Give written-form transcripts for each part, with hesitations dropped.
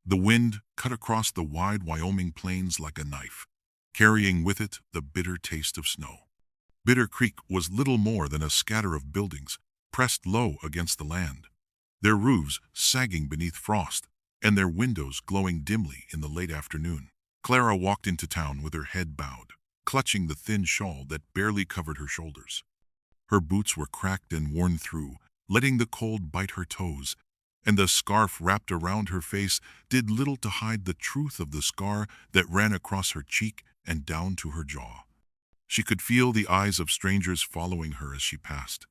The wind cut across the wide Wyoming plains like a knife, carrying with it the bitter taste of snow. Bitter Creek was little more than a scatter of buildings pressed low against the land, their roofs sagging beneath frost and their windows glowing dimly in the late afternoon. Clara walked into town with her head bowed, clutching the thin shawl that barely covered her shoulders. Her boots were cracked and worn through, letting the cold bite her toes, and the scarf wrapped around her face did little to hide the truth of the scar that ran across her cheek and down to her jaw. She could feel the eyes of strangers following her as she passed,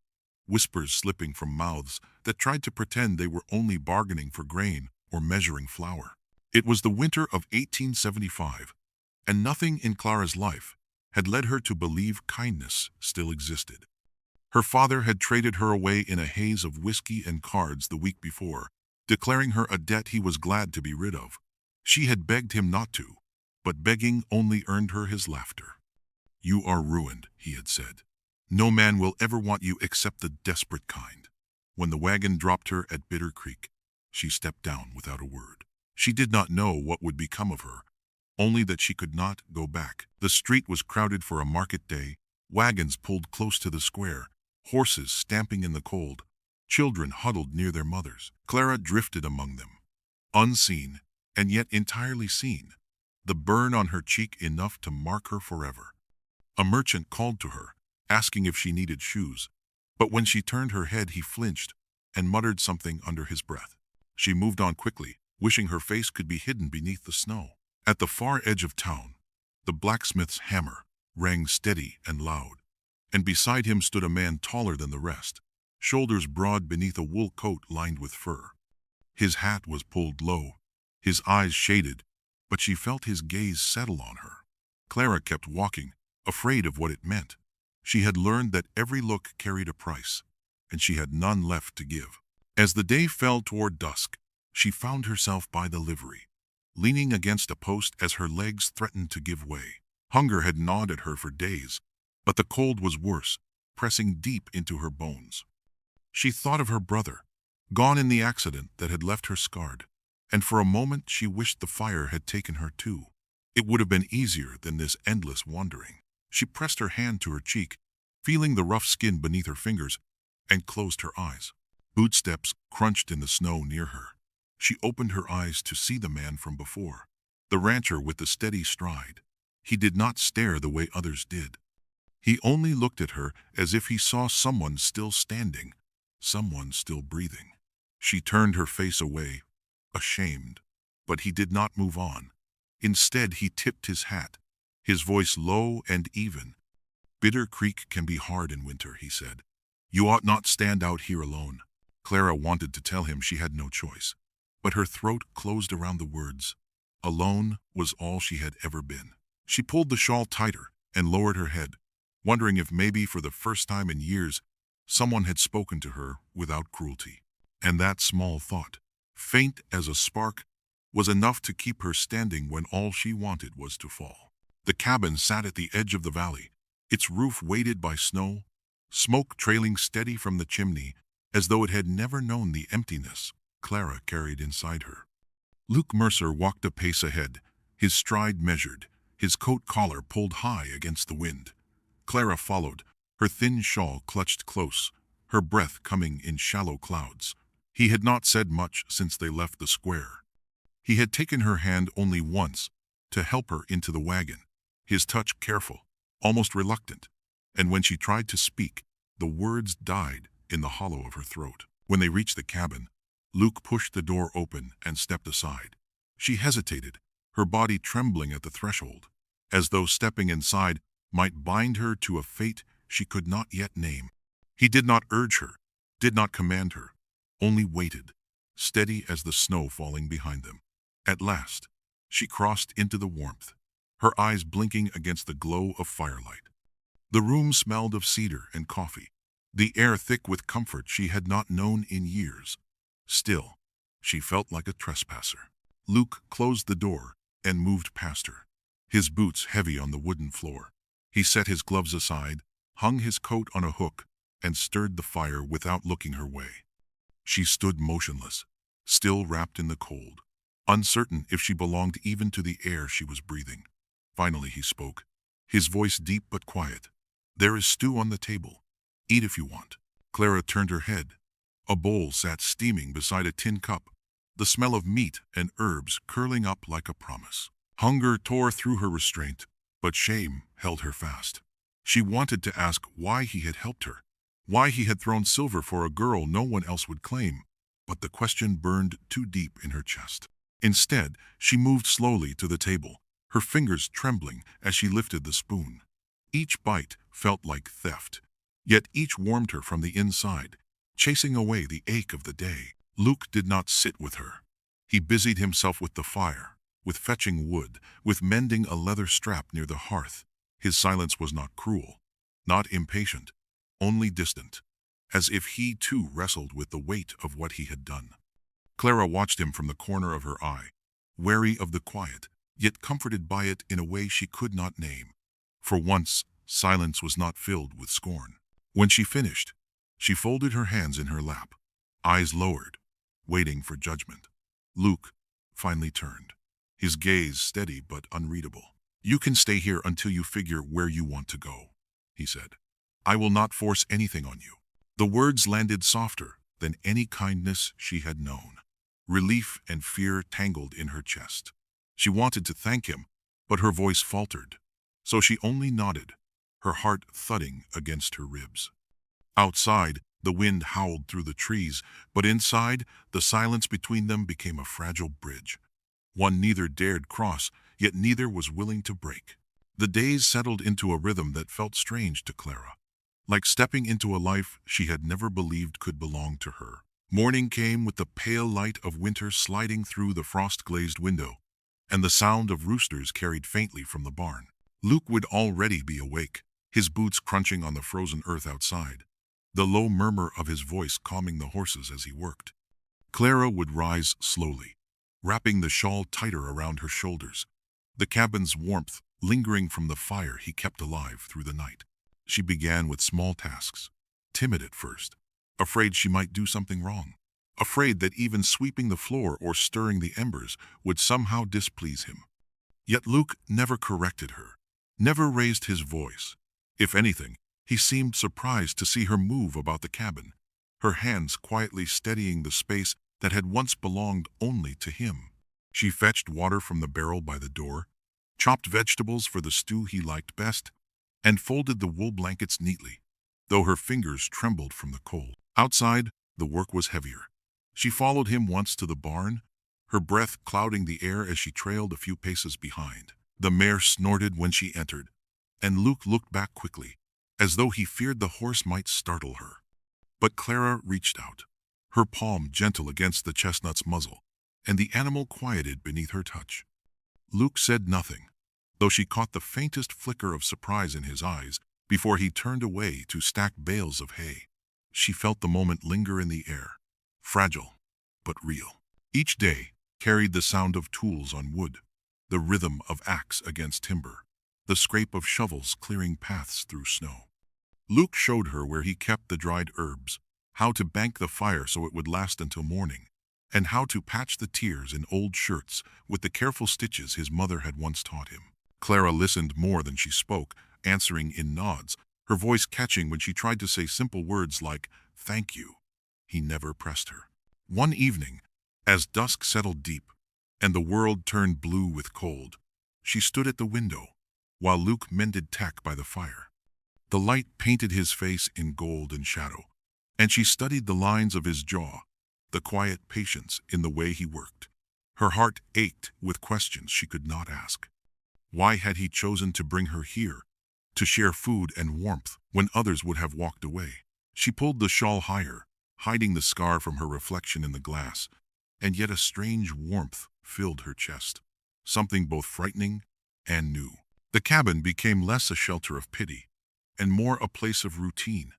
whispers slipping from mouths that tried to pretend they were only bargaining for grain or measuring flour. It was the winter of 1875, and nothing in Clara's life had led her to believe kindness still existed. Her father had traded her away in a haze of whiskey and cards the week before, declaring her a debt he was glad to be rid of. She had begged him not to, but begging only earned her his laughter. "You are ruined," he had said. "No man will ever want you except the desperate kind." When the wagon dropped her at Bitter Creek, she stepped down without a word. She did not know what would become of her, only that she could not go back. The street was crowded for a market day, wagons pulled close to the square, horses stamping in the cold, children huddled near their mothers. Clara drifted among them, unseen and yet entirely seen, the burn on her cheek enough to mark her forever. A merchant called to her, asking if she needed shoes, but when she turned her head he flinched and muttered something under his breath. She moved on quickly, wishing her face could be hidden beneath the snow. At the far edge of town, the blacksmith's hammer rang steady and loud, and beside him stood a man taller than the rest, shoulders broad beneath a wool coat lined with fur. His hat was pulled low, his eyes shaded, but she felt his gaze settle on her. Clara kept walking, afraid of what it meant. She had learned that every look carried a price, and she had none left to give. As the day fell toward dusk, she found herself by the livery, leaning against a post as her legs threatened to give way. Hunger had gnawed at her for days, but the cold was worse, pressing deep into her bones. She thought of her brother, gone in the accident that had left her scarred, and for a moment she wished the fire had taken her too. It would have been easier than this endless wandering. She pressed her hand to her cheek, feeling the rough skin beneath her fingers, and closed her eyes. Bootsteps crunched in the snow near her. She opened her eyes to see the man from before, the rancher with the steady stride. He did not stare the way others did. He only looked at her as if he saw someone still standing, someone still breathing. She turned her face away, ashamed, but he did not move on. Instead, he tipped his hat, his voice low and even. "Bitter Creek can be hard in winter," he said. "You ought not stand out here alone." Clara wanted to tell him she had no choice, but her throat closed around the words. Alone was all she had ever been. She pulled the shawl tighter and lowered her head, wondering if maybe for the first time in years, someone had spoken to her without cruelty. And that small thought, faint as a spark, was enough to keep her standing when all she wanted was to fall. The cabin sat at the edge of the valley, its roof weighted by snow, smoke trailing steady from the chimney, as though it had never known the emptiness Clara carried inside her. Luke Mercer walked a pace ahead, his stride measured, his coat collar pulled high against the wind. Clara followed, her thin shawl clutched close, her breath coming in shallow clouds. He had not said much since they left the square. He had taken her hand only once to help her into the wagon, his touch careful, almost reluctant, and when she tried to speak, the words died in the hollow of her throat. When they reached the cabin, Luke pushed the door open and stepped aside. She hesitated, her body trembling at the threshold, as though stepping inside might bind her to a fate she could not yet name. He did not urge her, did not command her, only waited, steady as the snow falling behind them. At last, she crossed into the warmth, her eyes blinking against the glow of firelight. The room smelled of cedar and coffee, the air thick with comfort she had not known in years. Still, she felt like a trespasser. Luke closed the door and moved past her, his boots heavy on the wooden floor. He set his gloves aside, hung his coat on a hook, and stirred the fire without looking her way. She stood motionless, still wrapped in the cold, uncertain if she belonged even to the air she was breathing. Finally he spoke, his voice deep but quiet. "There is stew on the table. Eat if you want." Clara turned her head. A bowl sat steaming beside a tin cup, the smell of meat and herbs curling up like a promise. Hunger tore through her restraint, but shame held her fast. She wanted to ask why he had helped her, why he had thrown silver for a girl no one else would claim, but the question burned too deep in her chest. Instead, she moved slowly to the table, her fingers trembling as she lifted the spoon. Each bite felt like theft, yet each warmed her from the inside, chasing away the ache of the day. Luke did not sit with her. He busied himself with the fire, with fetching wood, with mending a leather strap near the hearth. His silence was not cruel, not impatient, only distant, as if he too wrestled with the weight of what he had done. Clara watched him from the corner of her eye, wary of the quiet, yet comforted by it in a way she could not name. For once, silence was not filled with scorn. When she finished, she folded her hands in her lap, eyes lowered, waiting for judgment. Luke finally turned, his gaze steady but unreadable. "You can stay here until you figure where you want to go," he said. "I will not force anything on you." The words landed softer than any kindness she had known. Relief and fear tangled in her chest. She wanted to thank him, but her voice faltered, so she only nodded, her heart thudding against her ribs. Outside, the wind howled through the trees, but inside, the silence between them became a fragile bridge. One neither dared cross, yet neither was willing to break. The days settled into a rhythm that felt strange to Clara, like stepping into a life she had never believed could belong to her. Morning came with the pale light of winter sliding through the frost-glazed window, and the sound of roosters carried faintly from the barn. Luke would already be awake, his boots crunching on the frozen earth outside, the low murmur of his voice calming the horses as he worked. Clara would rise slowly, wrapping the shawl tighter around her shoulders, the cabin's warmth lingering from the fire he kept alive through the night. She began with small tasks, timid at first, afraid she might do something wrong, afraid that even sweeping the floor or stirring the embers would somehow displease him. Yet Luke never corrected her, never raised his voice. If anything, he seemed surprised to see her move about the cabin, her hands quietly steadying the space that had once belonged only to him. She fetched water from the barrel by the door, chopped vegetables for the stew he liked best, and folded the wool blankets neatly, though her fingers trembled from the cold. Outside, the work was heavier. She followed him once to the barn, her breath clouding the air as she trailed a few paces behind. The mare snorted when she entered, and Luke looked back quickly, as though he feared the horse might startle her. But Clara reached out, her palm gentle against the chestnut's muzzle, and the animal quieted beneath her touch. Luke said nothing, though she caught the faintest flicker of surprise in his eyes before he turned away to stack bales of hay. She felt the moment linger in the air, fragile but real. Each day carried the sound of tools on wood, the rhythm of axe against timber, the scrape of shovels clearing paths through snow. Luke showed her where he kept the dried herbs, how to bank the fire so it would last until morning, and how to patch the tears in old shirts with the careful stitches his mother had once taught him. Clara listened more than she spoke, answering in nods, her voice catching when she tried to say simple words like, "Thank you." He never pressed her. One evening, as dusk settled deep, and the world turned blue with cold, she stood at the window, while Luke mended tack by the fire. The light painted his face in gold and shadow, and she studied the lines of his jaw, the quiet patience in the way he worked. Her heart ached with questions she could not ask. Why had he chosen to bring her here, to share food and warmth when others would have walked away? She pulled the shawl higher, hiding the scar from her reflection in the glass, and yet a strange warmth filled her chest, something both frightening and new. The cabin became less a shelter of pity, and more a place of routine,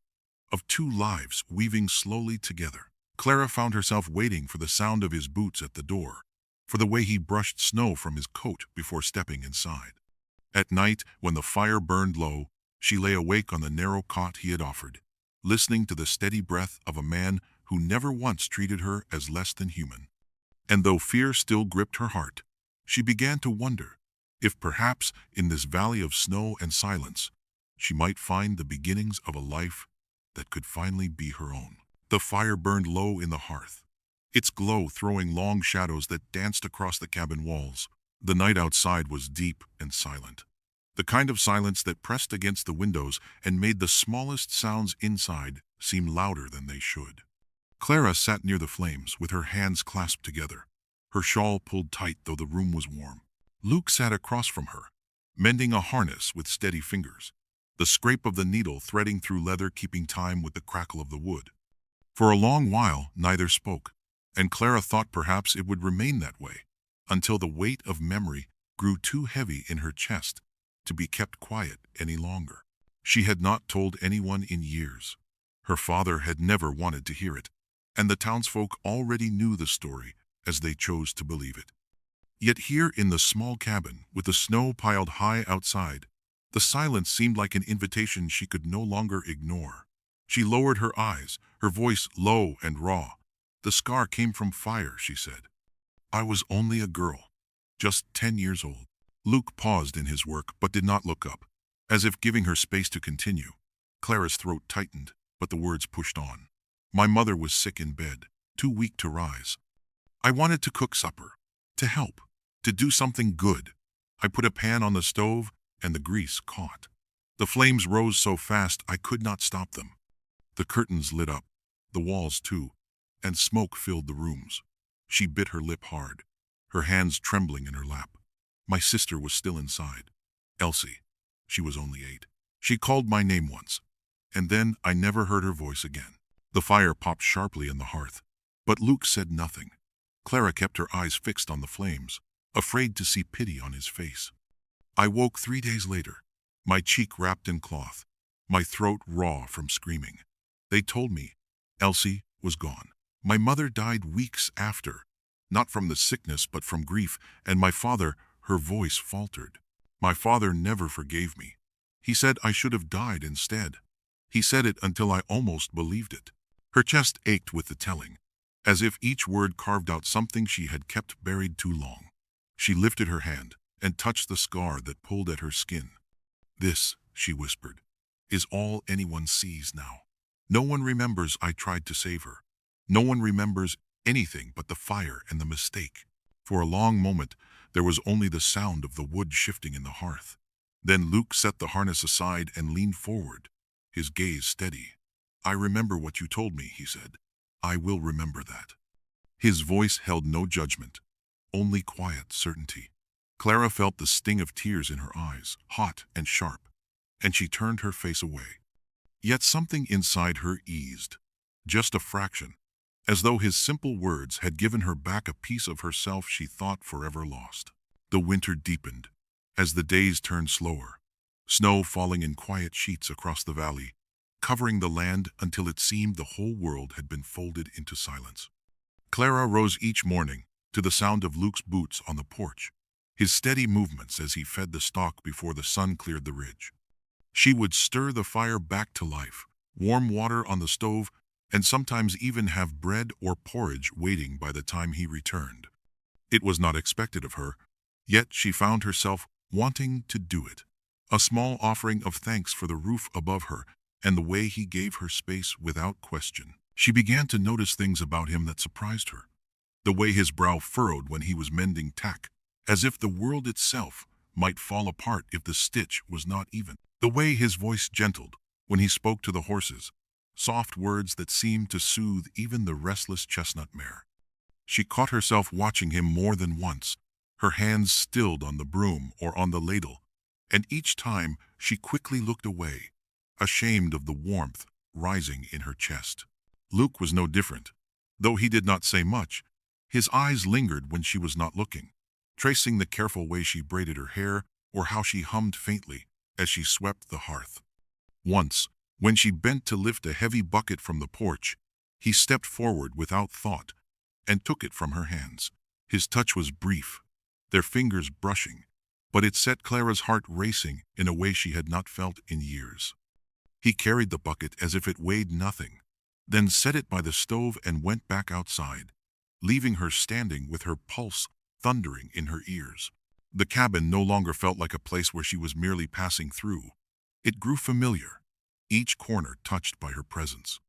of two lives weaving slowly together. Clara found herself waiting for the sound of his boots at the door, for the way he brushed snow from his coat before stepping inside. At night, when the fire burned low, she lay awake on the narrow cot he had offered, listening to the steady breath of a man who never once treated her as less than human. And though fear still gripped her heart, she began to wonder if perhaps in this valley of snow and silence, she might find the beginnings of a life that could finally be her own. The fire burned low in the hearth, its glow throwing long shadows that danced across the cabin walls. The night outside was deep and silent, the kind of silence that pressed against the windows and made the smallest sounds inside seem louder than they should. Clara sat near the flames with her hands clasped together, her shawl pulled tight though the room was warm. Luke sat across from her, mending a harness with steady fingers, the scrape of the needle threading through leather keeping time with the crackle of the wood. For a long while, neither spoke, and Clara thought perhaps it would remain that way, until the weight of memory grew too heavy in her chest to be kept quiet any longer. She had not told anyone in years. Her father had never wanted to hear it, and the townsfolk already knew the story as they chose to believe it. Yet here in the small cabin, with the snow piled high outside, the silence seemed like an invitation she could no longer ignore. She lowered her eyes, her voice low and raw. "The scar came from fire," she said. "I was only a girl, just 10 years old." Luke paused in his work but did not look up, as if giving her space to continue. Clara's throat tightened, but the words pushed on. "My mother was sick in bed, too weak to rise. I wanted to cook supper, to help, to do something good. I put a pan on the stove, and the grease caught. The flames rose so fast I could not stop them. The curtains lit up, the walls too, and smoke filled the rooms." She bit her lip hard, her hands trembling in her lap. "My sister was still inside. Elsie. She was only 8. She called my name once, and then I never heard her voice again." The fire popped sharply in the hearth, but Luke said nothing. Clara kept her eyes fixed on the flames, afraid to see pity on his face. "I woke 3 days later, my cheek wrapped in cloth, my throat raw from screaming. They told me Elsie was gone. My mother died weeks after, not from the sickness but from grief, and my father," her voice faltered. "My father never forgave me. He said I should have died instead. He said it until I almost believed it." Her chest ached with the telling, as if each word carved out something she had kept buried too long. She lifted her hand and touched the scar that pulled at her skin. "This," she whispered, "is all anyone sees now. No one remembers I tried to save her. No one remembers anything but the fire and the mistake." For a long moment, there was only the sound of the wood shifting in the hearth. Then Luke set the harness aside and leaned forward, his gaze steady. "I remember what you told me," he said. "I will remember that." His voice held no judgment, only quiet certainty. Clara felt the sting of tears in her eyes, hot and sharp, and she turned her face away. Yet something inside her eased, just a fraction, as though his simple words had given her back a piece of herself she thought forever lost. The winter deepened, as the days turned slower, snow falling in quiet sheets across the valley, covering the land until it seemed the whole world had been folded into silence. Clara rose each morning to the sound of Luke's boots on the porch, his steady movements as he fed the stock before the sun cleared the ridge. She would stir the fire back to life, warm water on the stove, and sometimes even have bread or porridge waiting by the time he returned. It was not expected of her, yet she found herself wanting to do it. A small offering of thanks for the roof above her and the way he gave her space without question. She began to notice things about him that surprised her. The way his brow furrowed when he was mending tack, as if the world itself might fall apart if the stitch was not even. The way his voice gentled when he spoke to the horses, soft words that seemed to soothe even the restless chestnut mare. She caught herself watching him more than once, her hands stilled on the broom or on the ladle, and each time she quickly looked away, ashamed of the warmth rising in her chest. Luke was no different. Though he did not say much, his eyes lingered when she was not looking, tracing the careful way she braided her hair or how she hummed faintly as she swept the hearth. Once, when she bent to lift a heavy bucket from the porch, he stepped forward without thought and took it from her hands. His touch was brief, their fingers brushing, but it set Clara's heart racing in a way she had not felt in years. He carried the bucket as if it weighed nothing, then set it by the stove and went back outside, leaving her standing with her pulse thundering in her ears. The cabin no longer felt like a place where she was merely passing through. It grew familiar, each corner touched by her presence.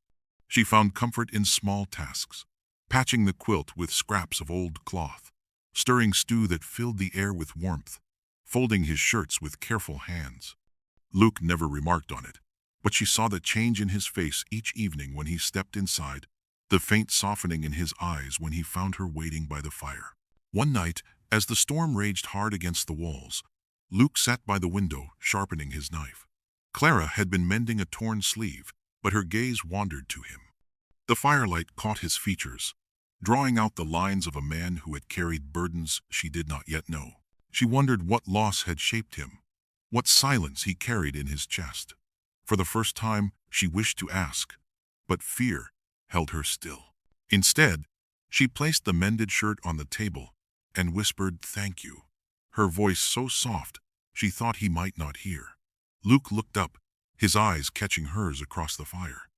She found comfort in small tasks, patching the quilt with scraps of old cloth, stirring stew that filled the air with warmth, folding his shirts with careful hands. Luke never remarked on it, but she saw the change in his face each evening when he stepped inside, the faint softening in his eyes when he found her waiting by the fire. One night, as the storm raged hard against the walls, Luke sat by the window, sharpening his knife. Clara had been mending a torn sleeve, but her gaze wandered to him. The firelight caught his features, drawing out the lines of a man who had carried burdens she did not yet know. She wondered what loss had shaped him, what silence he carried in his chest. For the first time, she wished to ask, but fear held her still. Instead, she placed the mended shirt on the table and whispered, "Thank you," her voice so soft she thought he might not hear. Luke looked up, his eyes catching hers across the fire.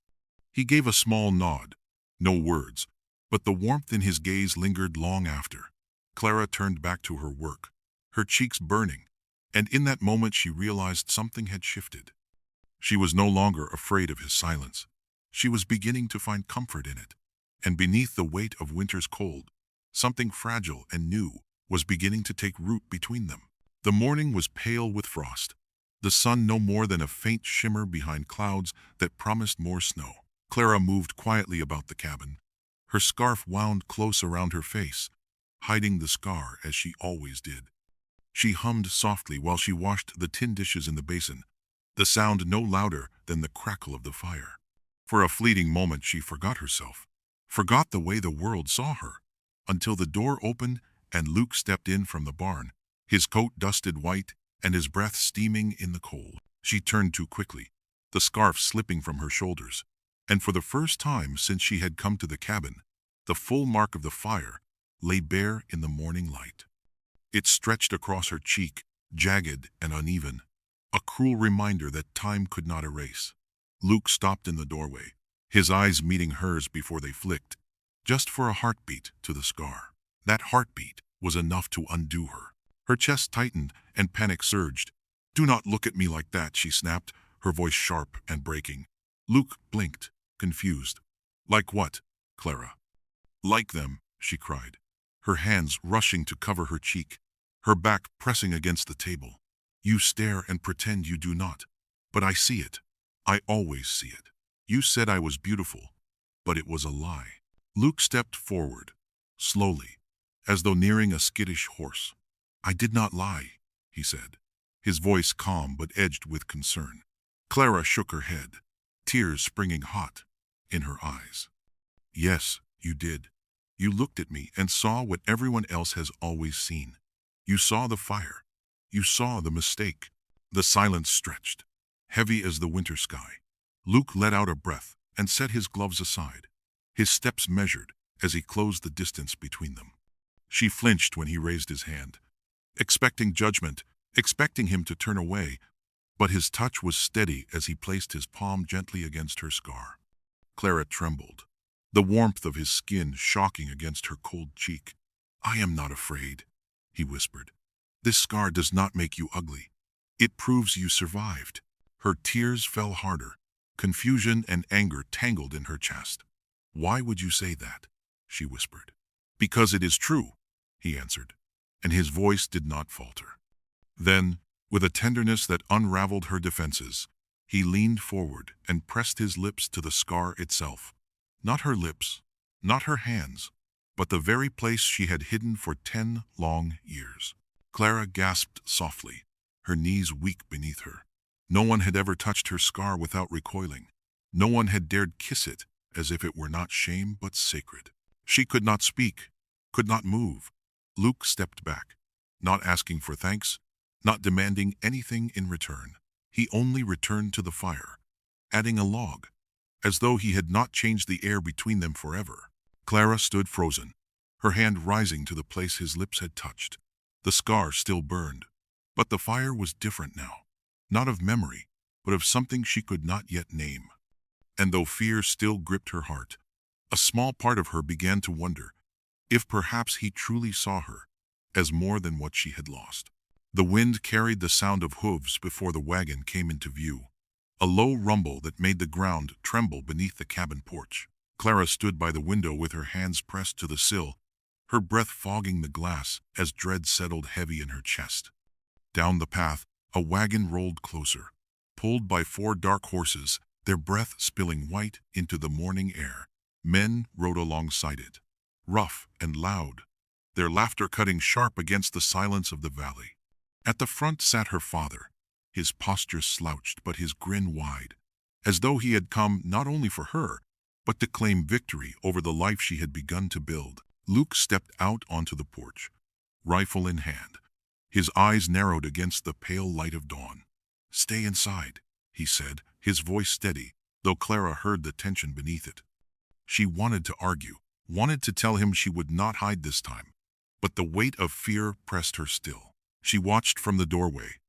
He gave a small nod, no words, but the warmth in his gaze lingered long after. Clara turned back to her work, her cheeks burning, and in that moment she realized something had shifted. She was no longer afraid of his silence. She was beginning to find comfort in it, and beneath the weight of winter's cold, something fragile and new was beginning to take root between them. The morning was pale with frost, the sun no more than a faint shimmer behind clouds that promised more snow. Clara moved quietly about the cabin, her scarf wound close around her face, hiding the scar as she always did. She hummed softly while she washed the tin dishes in the basin, the sound no louder than the crackle of the fire. For a fleeting moment she forgot herself, forgot the way the world saw her, until the door opened and Luke stepped in from the barn, his coat dusted white and his breath steaming in the cold. She turned too quickly, the scarf slipping from her shoulders, and for the first time since she had come to the cabin, the full mark of the fire lay bare in the morning light. It stretched across her cheek, jagged and uneven, a cruel reminder that time could not erase. Luke stopped in the doorway, his eyes meeting hers before they flicked, just for a heartbeat to the scar. That heartbeat was enough to undo her. Her chest tightened and panic surged. "Do not look at me like that," she snapped, her voice sharp and breaking. Luke blinked, confused. "Like what, Clara?" "Like them," she cried, her hands rushing to cover her cheek, her back pressing against the table. "You stare and pretend you do not, but I see it. I always see it. You said I was beautiful, but it was a lie." Luke stepped forward, slowly, as though nearing a skittish horse. "I did not lie," he said, his voice calm but edged with concern. Clara shook her head, tears springing hot in her eyes. "Yes, you did. You looked at me and saw what everyone else has always seen. You saw the fire. You saw the mistake." The silence stretched, heavy as the winter sky. Luke let out a breath and set his gloves aside, his steps measured as he closed the distance between them. She flinched when he raised his hand, expecting judgment, expecting him to turn away, but his touch was steady as he placed his palm gently against her scar. Clara trembled, the warmth of his skin shocking against her cold cheek. "I am not afraid," he whispered. "This scar does not make you ugly. It proves you survived." Her tears fell harder, confusion and anger tangled in her chest. "Why would you say that?" she whispered. "Because it is true," he answered, and his voice did not falter. Then, with a tenderness that unraveled her defenses, he leaned forward and pressed his lips to the scar itself. Not her lips, not her hands, but the very place she had hidden for 10 long years. Clara gasped softly, her knees weak beneath her. No one had ever touched her scar without recoiling. No one had dared kiss it as if it were not shame but sacred. She could not speak, could not move. Luke stepped back, not asking for thanks, not demanding anything in return. He only returned to the fire, adding a log, as though he had not changed the air between them forever. Clara stood frozen, her hand rising to the place his lips had touched. The scar still burned, but the fire was different now, not of memory, but of something she could not yet name. And though fear still gripped her heart, a small part of her began to wonder, if perhaps he truly saw her as more than what she had lost. The wind carried the sound of hooves before the wagon came into view, a low rumble that made the ground tremble beneath the cabin porch. Clara stood by the window with her hands pressed to the sill, her breath fogging the glass as dread settled heavy in her chest. Down the path, a wagon rolled closer, pulled by 4 dark horses, their breath spilling white into the morning air. Men rode alongside it, rough and loud, their laughter cutting sharp against the silence of the valley. At the front sat her father, his posture slouched but his grin wide, as though he had come not only for her, but to claim victory over the life she had begun to build. Luke stepped out onto the porch, rifle in hand, his eyes narrowed against the pale light of dawn. "Stay inside," he said, his voice steady, though Clara heard the tension beneath it. She wanted to argue, wanted to tell him she would not hide this time, but the weight of fear pressed her still. She watched from the doorway,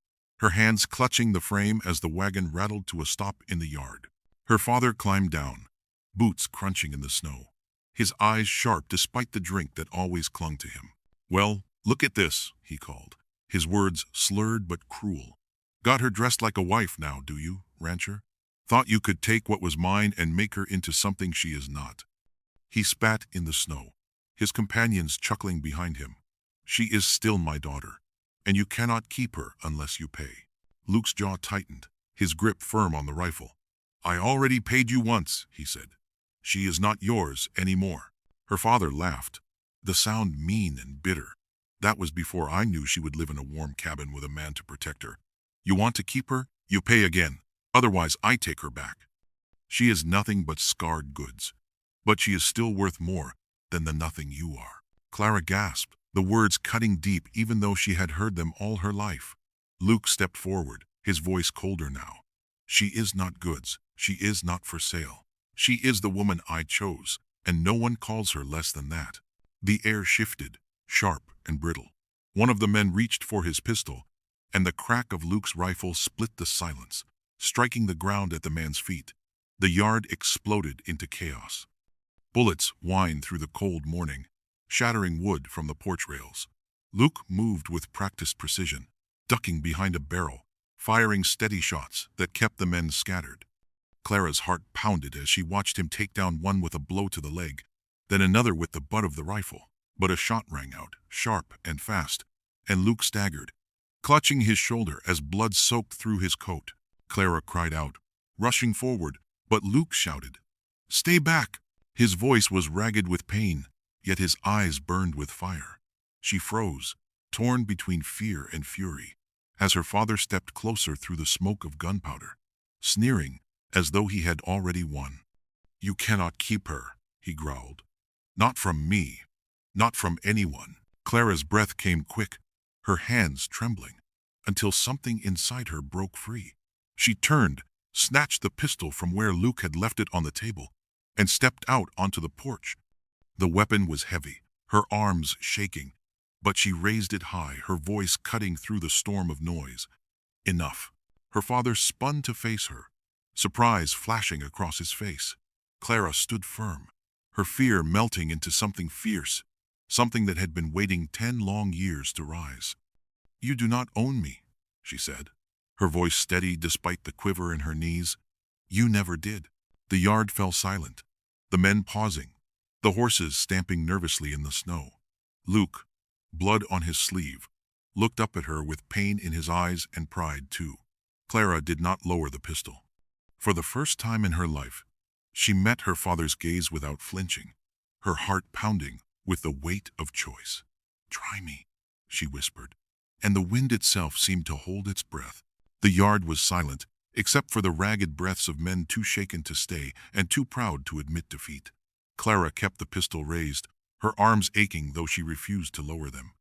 her hands clutching the frame as the wagon rattled to a stop in the yard. Her father climbed down, boots crunching in the snow, his eyes sharp despite the drink that always clung to him. "Well, look at this," he called, his words slurred but cruel. "Got her dressed like a wife now, do you, rancher? Thought you could take what was mine and make her into something she is not." He spat in the snow, his companions chuckling behind him. "She is still my daughter, and you cannot keep her unless you pay." Luke's jaw tightened, his grip firm on the rifle. "I already paid you once," he said. "She is not yours anymore." Her father laughed, the sound mean and bitter. "That was before I knew she would live in a warm cabin with a man to protect her. You want to keep her? You pay again. Otherwise, I take her back. She is nothing but scarred goods, but she is still worth more than the nothing you are." Clara gasped, the words cutting deep even though she had heard them all her life. Luke stepped forward, his voice colder now. "She is not goods. She is not for sale. She is the woman I chose, and no one calls her less than that." The air shifted, sharp and brittle. One of the men reached for his pistol, and the crack of Luke's rifle split the silence, striking the ground at the man's feet. The yard exploded into chaos. Bullets whined through the cold morning, shattering wood from the porch rails. Luke moved with practiced precision, ducking behind a barrel, firing steady shots that kept the men scattered. Clara's heart pounded as she watched him take down one with a blow to the leg, then another with the butt of the rifle. But a shot rang out, sharp and fast, and Luke staggered, clutching his shoulder as blood soaked through his coat. Clara cried out, rushing forward, but Luke shouted, "Stay back!" His voice was ragged with pain, yet his eyes burned with fire. She froze, torn between fear and fury, as her father stepped closer through the smoke of gunpowder, sneering as though he had already won. "You cannot keep her," he growled. "Not from me. Not from anyone." Clara's breath came quick, her hands trembling, until something inside her broke free. She turned, snatched the pistol from where Luke had left it on the table, and stepped out onto the porch. The weapon was heavy, her arms shaking, but she raised it high, her voice cutting through the storm of noise. "Enough." Her father spun to face her, surprise flashing across his face. Clara stood firm, her fear melting into something fierce, something that had been waiting 10 long years to rise. "You do not own me," she said, her voice steady despite the quiver in her knees. "You never did." The yard fell silent, the men pausing, the horses stamping nervously in the snow. Luke, blood on his sleeve, looked up at her with pain in his eyes and pride too. Clara did not lower the pistol. For the first time in her life, she met her father's gaze without flinching, her heart pounding with the weight of choice. "Try me," she whispered, and the wind itself seemed to hold its breath. The yard was silent, except for the ragged breaths of men too shaken to stay and too proud to admit defeat. Clara kept the pistol raised, her arms aching though she refused to lower them.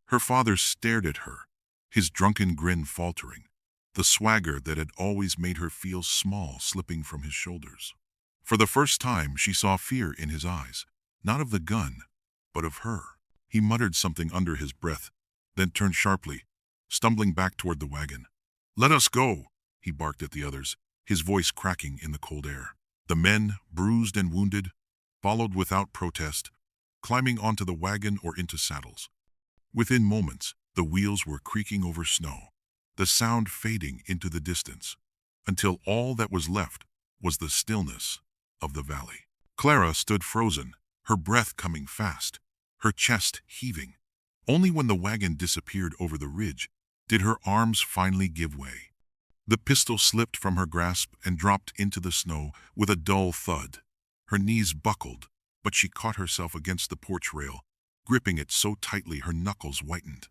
Her father stared at her, his drunken grin faltering, the swagger that had always made her feel small slipping from his shoulders. For the first time she saw fear in his eyes, not of the gun, but of her. He muttered something under his breath, then turned sharply, stumbling back toward the wagon. "Let us go," he barked at the others, his voice cracking in the cold air. The men, bruised and wounded, followed without protest, climbing onto the wagon or into saddles. Within moments, the wheels were creaking over snow, the sound fading into the distance, until all that was left was the stillness of the valley. Clara stood frozen, her breath coming fast, her chest heaving. Only when the wagon disappeared over the ridge did her arms finally give way. The pistol slipped from her grasp and dropped into the snow with a dull thud. Her knees buckled, but she caught herself against the porch rail, gripping it so tightly her knuckles whitened.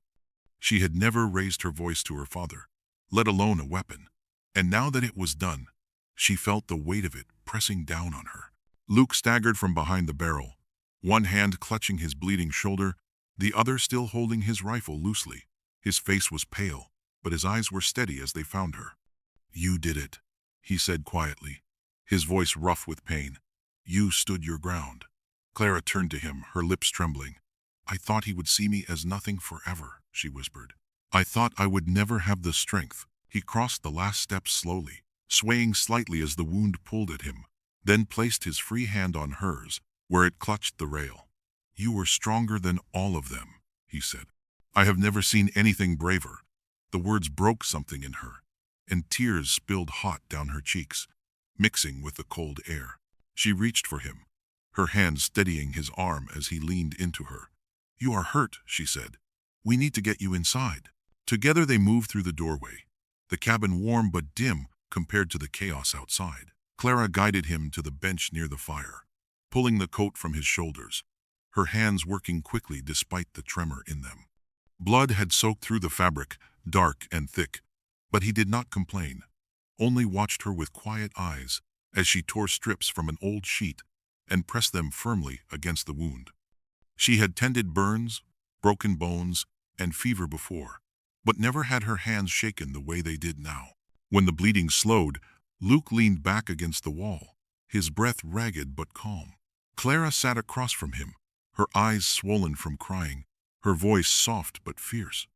She had never raised her voice to her father, let alone a weapon, and now that it was done, she felt the weight of it pressing down on her. Luke staggered from behind the barrel, one hand clutching his bleeding shoulder, the other still holding his rifle loosely. His face was pale, but his eyes were steady as they found her. "You did it," he said quietly, his voice rough with pain. "You stood your ground." Clara turned to him, her lips trembling. "I thought he would see me as nothing forever," she whispered. "I thought I would never have the strength." He crossed the last steps slowly, swaying slightly as the wound pulled at him, then placed his free hand on hers, where it clutched the rail. "You were stronger than all of them," he said. "I have never seen anything braver." The words broke something in her, and tears spilled hot down her cheeks, mixing with the cold air. She reached for him, her hand steadying his arm as he leaned into her. "You are hurt," she said. "We need to get you inside." Together they moved through the doorway, the cabin warm but dim compared to the chaos outside. Clara guided him to the bench near the fire, pulling the coat from his shoulders, her hands working quickly despite the tremor in them. Blood had soaked through the fabric, dark and thick, but he did not complain, only watched her with quiet eyes as she tore strips from an old sheet and pressed them firmly against the wound. She had tended burns, broken bones, and fever before, but never had her hands shaken the way they did now. When the bleeding slowed, Luke leaned back against the wall, his breath ragged but calm. Clara sat across from him, her eyes swollen from crying, her voice soft but fierce.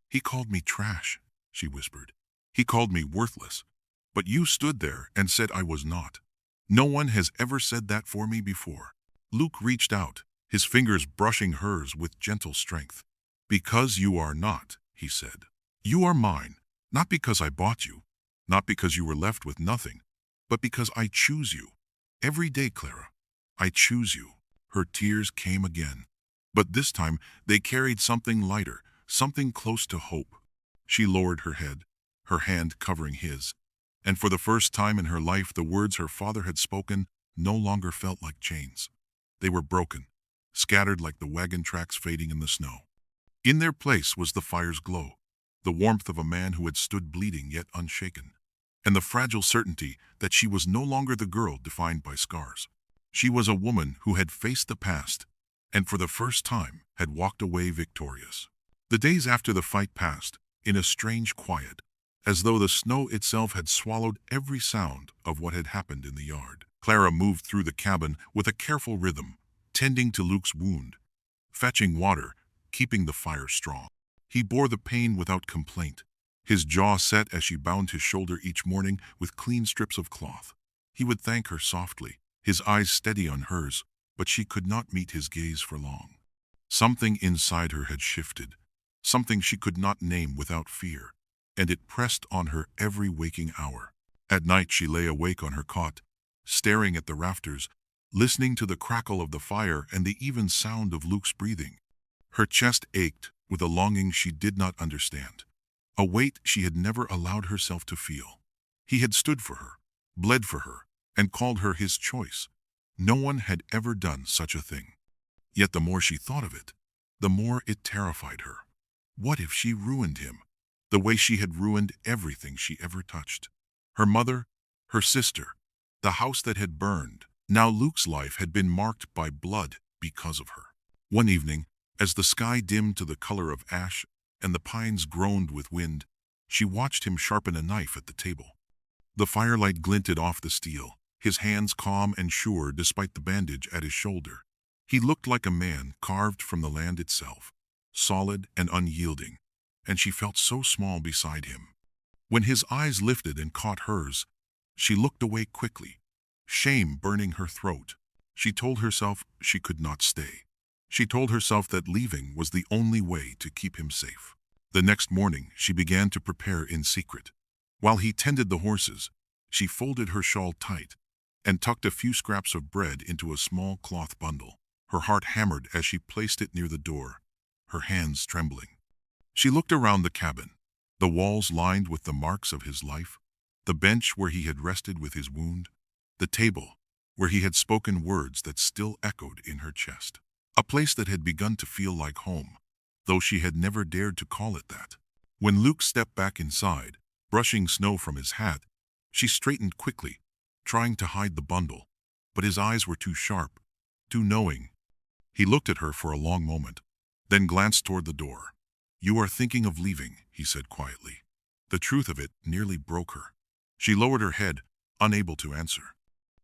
"He called me trash," she whispered. "He called me worthless. But you stood there and said I was not. No one has ever said that for me before." Luke reached out, his fingers brushing hers with gentle strength. "Because you are not," he said. "You are mine, not because I bought you, not because you were left with nothing, but because I choose you. Every day, Clara, I choose you." Her tears came again, but this time they carried something lighter, something close to hope. She lowered her head, her hand covering his, and for the first time in her life the words her father had spoken no longer felt like chains. They were broken, scattered like the wagon tracks fading in the snow. In their place was the fire's glow, the warmth of a man who had stood bleeding yet unshaken, and the fragile certainty that she was no longer the girl defined by scars. She was a woman who had faced the past, and for the first time had walked away victorious. The days after the fight passed, in a strange quiet, as though the snow itself had swallowed every sound of what had happened in the yard. Clara moved through the cabin with a careful rhythm, tending to Luke's wound, fetching water, keeping the fire strong. He bore the pain without complaint, his jaw set as she bound his shoulder each morning with clean strips of cloth. He would thank her softly, his eyes steady on hers, but she could not meet his gaze for long. Something inside her had shifted, something she could not name without fear, and it pressed on her every waking hour. At night she lay awake on her cot, staring at the rafters, listening to the crackle of the fire and the even sound of Luke's breathing. Her chest ached with a longing she did not understand, a weight she had never allowed herself to feel. He had stood for her, bled for her, and called her his choice. No one had ever done such a thing. Yet the more she thought of it, the more it terrified her. What if she ruined him, the way she had ruined everything she ever touched? Her mother, her sister, the house that had burned. Now Luke's life had been marked by blood because of her. One evening, as the sky dimmed to the color of ash and the pines groaned with wind, she watched him sharpen a knife at the table. The firelight glinted off the steel, his hands calm and sure despite the bandage at his shoulder. He looked like a man carved from the land itself, solid and unyielding, and she felt so small beside him. When his eyes lifted and caught hers, she looked away quickly, shame burning her throat. She told herself she could not stay. She told herself that leaving was the only way to keep him safe. The next morning, she began to prepare in secret. While he tended the horses, she folded her shawl tight and tucked a few scraps of bread into a small cloth bundle. Her heart hammered as she placed it near the door, her hands trembling. She looked around the cabin, the walls lined with the marks of his life, the bench where he had rested with his wound, the table where he had spoken words that still echoed in her chest. A place that had begun to feel like home, though she had never dared to call it that. When Luke stepped back inside, brushing snow from his hat, she straightened quickly, trying to hide the bundle, but his eyes were too sharp, too knowing. He looked at her for a long moment, then glanced toward the door. "You are thinking of leaving," he said quietly. The truth of it nearly broke her. She lowered her head, unable to answer.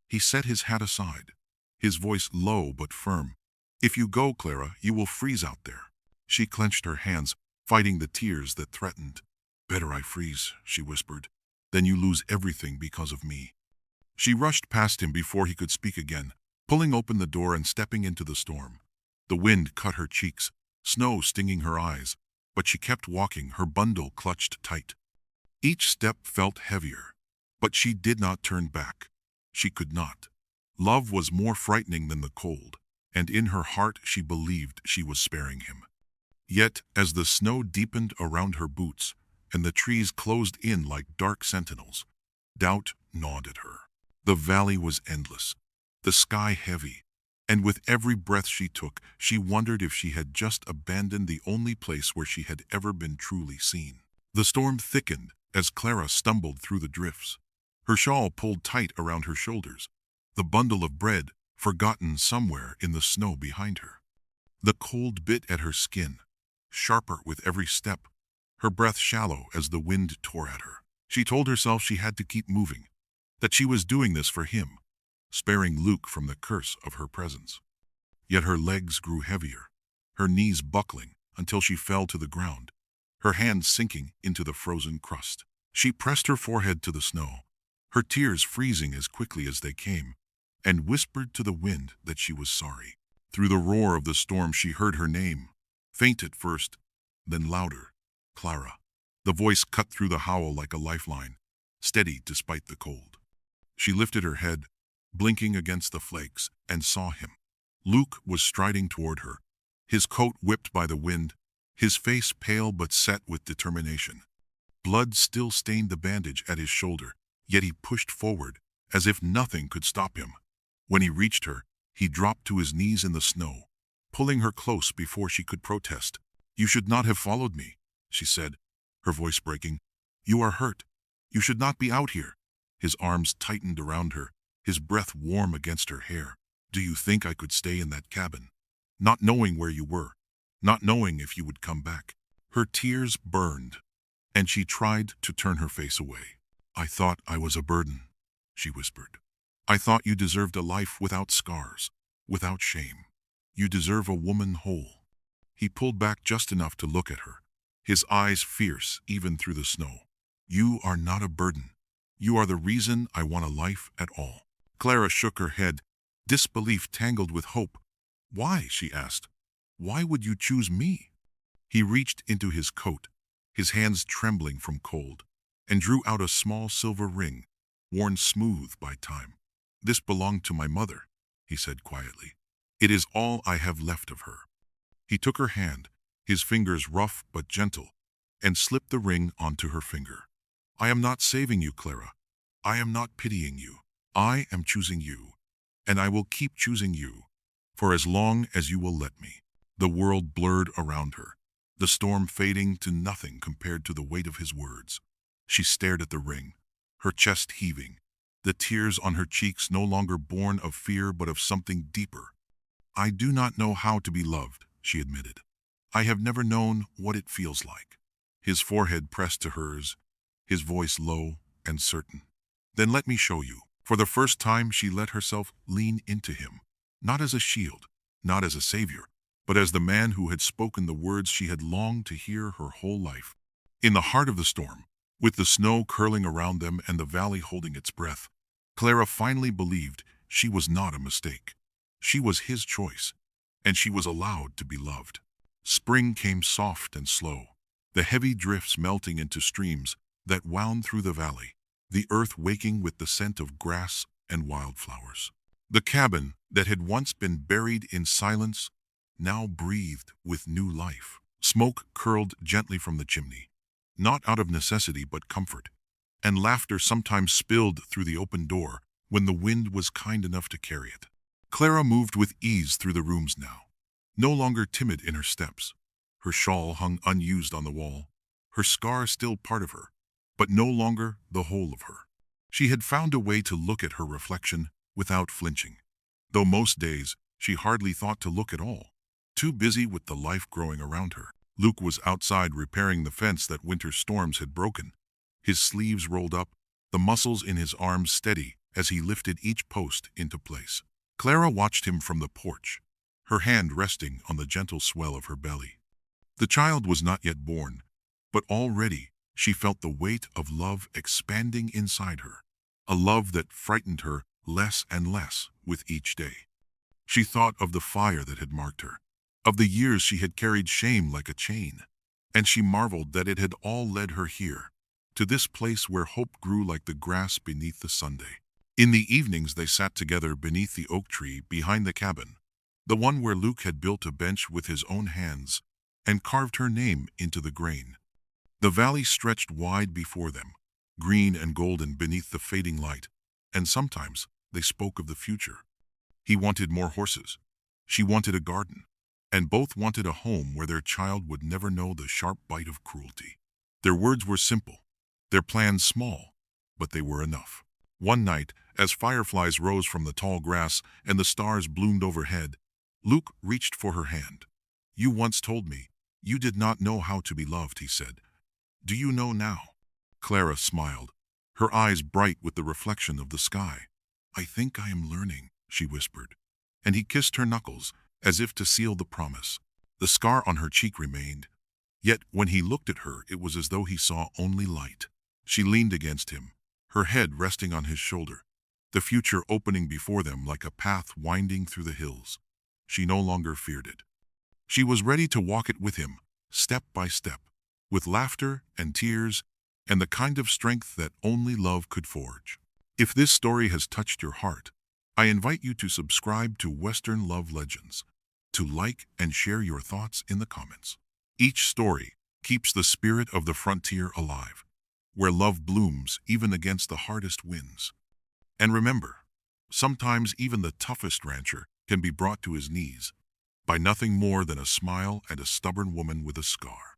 He set his hat aside, his voice low but firm. "If you go, Clara, you will freeze out there." She clenched her hands, fighting the tears that threatened. "Better I freeze," she whispered. "Then you lose everything because of me." She rushed past him before he could speak again, pulling open the door and stepping into the storm. The wind cut her cheeks, snow stinging her eyes, but she kept walking, her bundle clutched tight. Each step felt heavier, but she did not turn back. She could not. Love was more frightening than the cold, and in her heart she believed she was sparing him. Yet, as the snow deepened around her boots, and the trees closed in like dark sentinels, doubt gnawed at her. The valley was endless, the sky heavy, and with every breath she took, she wondered if she had just abandoned the only place where she had ever been truly seen. The storm thickened as Clara stumbled through the drifts. Her shawl pulled tight around her shoulders, the bundle of bread forgotten somewhere in the snow behind her. The cold bit at her skin, sharper with every step, her breath shallow as the wind tore at her. She told herself she had to keep moving, that she was doing this for him, sparing Luke from the curse of her presence. Yet her legs grew heavier, her knees buckling until she fell to the ground, her hands sinking into the frozen crust. She pressed her forehead to the snow, her tears freezing as quickly as they came, and whispered to the wind that she was sorry. Through the roar of the storm she heard her name, faint at first, then louder. "Clara." The voice cut through the howl like a lifeline, steady despite the cold. She lifted her head, blinking against the flakes, and saw him. Luke was striding toward her, his coat whipped by the wind, his face pale but set with determination. Blood still stained the bandage at his shoulder, yet he pushed forward, as if nothing could stop him. When he reached her, he dropped to his knees in the snow, pulling her close before she could protest. "You should not have followed me," she said, her voice breaking. "You are hurt. You should not be out here." His arms tightened around her, his breath warm against her hair. "Do you think I could stay in that cabin, not knowing where you were, not knowing if you would come back?" Her tears burned, and she tried to turn her face away. "I thought I was a burden," she whispered. "I thought you deserved a life without scars, without shame. You deserve a woman whole." He pulled back just enough to look at her, his eyes fierce even through the snow. "You are not a burden. You are the reason I want a life at all." Clara shook her head, disbelief tangled with hope. "Why?" she asked. "Why would you choose me?" He reached into his coat, his hands trembling from cold, and drew out a small silver ring, worn smooth by time. "This belonged to my mother," he said quietly. "It is all I have left of her." He took her hand, his fingers rough but gentle, and slipped the ring onto her finger. "I am not saving you, Clara. I am not pitying you. I am choosing you, and I will keep choosing you, for as long as you will let me." The world blurred around her, the storm fading to nothing compared to the weight of his words. She stared at the ring, her chest heaving, the tears on her cheeks no longer born of fear but of something deeper. "I do not know how to be loved," she admitted. "I have never known what it feels like." His forehead pressed to hers, his voice low and certain. "Then let me show you." For the first time she let herself lean into him, not as a shield, not as a savior, but as the man who had spoken the words she had longed to hear her whole life. In the heart of the storm, with the snow curling around them and the valley holding its breath, Clara finally believed she was not a mistake. She was his choice, and she was allowed to be loved. Spring came soft and slow, the heavy drifts melting into streams that wound through the valley, the earth waking with the scent of grass and wildflowers. The cabin that had once been buried in silence now breathed with new life. Smoke curled gently from the chimney, not out of necessity but comfort, and laughter sometimes spilled through the open door when the wind was kind enough to carry it. Clara moved with ease through the rooms now, no longer timid in her steps. Her shawl hung unused on the wall, her scar still part of her, but no longer the whole of her. She had found a way to look at her reflection without flinching, though most days she hardly thought to look at all, too busy with the life growing around her. Luke was outside repairing the fence that winter storms had broken, his sleeves rolled up, the muscles in his arms steady as he lifted each post into place. Clara watched him from the porch, her hand resting on the gentle swell of her belly. The child was not yet born, but already she felt the weight of love expanding inside her, a love that frightened her less and less with each day. She thought of the fire that had marked her, of the years she had carried shame like a chain, and she marveled that it had all led her here, to this place where hope grew like the grass beneath the Sunday. In the evenings they sat together beneath the oak tree behind the cabin, the one where Luke had built a bench with his own hands and carved her name into the grain. The valley stretched wide before them, green and golden beneath the fading light, and sometimes they spoke of the future. He wanted more horses, she wanted a garden, and both wanted a home where their child would never know the sharp bite of cruelty. Their words were simple, their plans small, but they were enough. One night, as fireflies rose from the tall grass and the stars bloomed overhead, Luke reached for her hand. "You once told me you did not know how to be loved," he said. "Do you know now?" Clara smiled, her eyes bright with the reflection of the sky. "I think I am learning," she whispered, and he kissed her knuckles as if to seal the promise. The scar on her cheek remained, yet when he looked at her it was as though he saw only light. She leaned against him, her head resting on his shoulder, the future opening before them like a path winding through the hills. She no longer feared it. She was ready to walk it with him, step by step, with laughter and tears and the kind of strength that only love could forge. If this story has touched your heart, I invite you to subscribe to Western Love Legends, to like and share your thoughts in the comments. Each story keeps the spirit of the frontier alive, where love blooms even against the hardest winds. And remember, sometimes even the toughest rancher can be brought to his knees by nothing more than a smile and a stubborn woman with a scar.